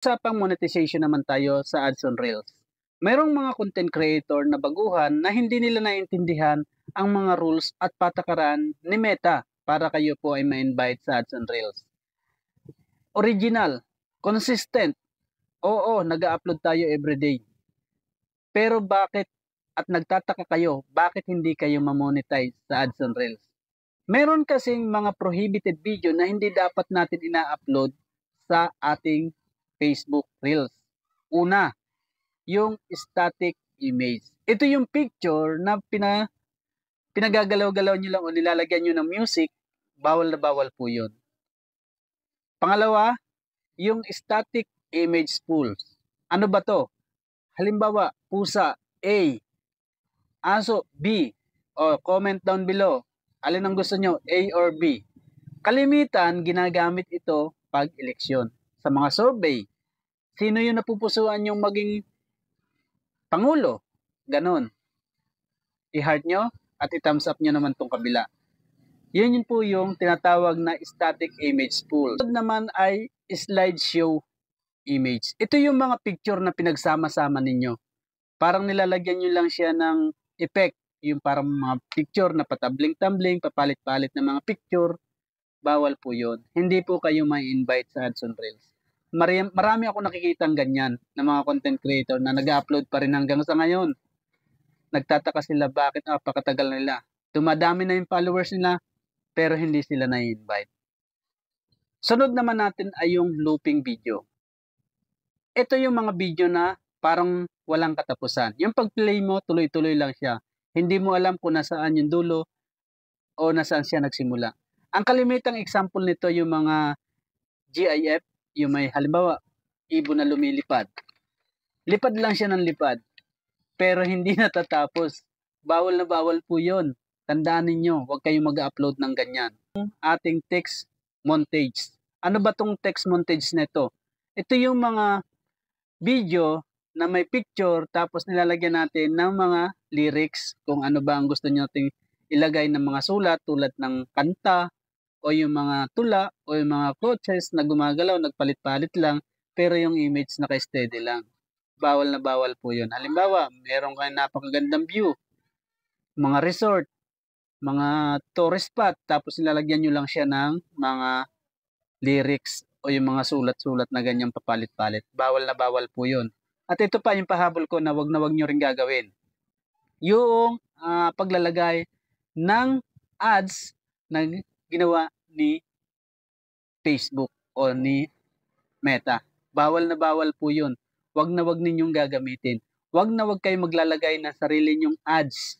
Usapang monetization naman tayo sa ads on Reels. Mayroong mga content creator na baguhan na hindi nila naintindihan ang mga rules at patakaran ni Meta para kayo po ay ma-invite sa ads on Reels. Original, consistent, oo, nag-upload tayo everyday. Pero bakit at nagtataka kayo, bakit hindi kayo ma-monetize sa ads on Reels? Meron kasing mga prohibited video na hindi dapat natin ina-upload sa ating Facebook Reels. Una, yung static image. Ito yung picture na pinagagalaw-galaw nyo lang o nilalagyan nyo ng music, bawal na bawal po yun. Pangalawa, yung static image pools. Ano ba to? Halimbawa, pusa, A, aso, B, o comment down below. Alin ang gusto nyo, A or B? Kalimitan, ginagamit ito pag eleksyon. Sa mga survey, sino yung napupusuan yung maging Pangulo? Ganon. I-heart nyo at i-thumbs up nyo naman tong kabila. Yun po yung tinatawag na static image pool. Ito naman ay slideshow image. Ito yung mga picture na pinagsama-sama ninyo. Parang nilalagyan nyo lang siya ng effect. Yung parang mga picture na patabling-tambling, papalit-palit na mga picture. Bawal po yun. Hindi po kayo may invite sa ads on Reels. Marami ako nakikitang ganyan na mga content creator na nag-upload pa rin hanggang sa ngayon. Nagtataka sila bakit napakatagal nila. Dumadami na yung followers nila pero hindi sila na-invite. Sunod naman natin ay yung looping video. Ito yung mga video na parang walang katapusan. Yung pag-play mo, tuloy-tuloy lang siya. Hindi mo alam kung nasaan yung dulo o nasaan siya nagsimula. Ang kalimitang example nito yung mga GIF, yung may halimbawa, ibon na lumilipad. Lipad lang siya ng lipad, pero hindi natatapos. Bawal na bawal po yun. Tandaan ninyo, huwag kayong mag-upload ng ganyan. Ating text montage. Ano ba tong text montage nito? Ito yung mga video na may picture tapos nilalagyan natin ng mga lyrics kung ano ba ang gusto nating ilagay ng mga sulat tulad ng kanta o yung mga tula o yung mga coaches na gumagalaw, nagpalit-palit lang pero yung image naka-steady lang. Bawal na bawal po yun. Halimbawa, meron kayong napakagandang view, mga resort, mga tourist spot, tapos nilalagyan nyo lang siya ng mga lyrics o yung mga sulat-sulat na ganyang papalit-palit. Bawal na bawal po yun. At ito pa yung pahabol ko na wag nyo rin gagawin. Yung paglalagay ng ads na ginawa ni Facebook o ni Meta. Bawal na bawal po yun. Wag na wag ninyong gagamitin. Wag na wag kayo maglalagay ng sarili nyong ads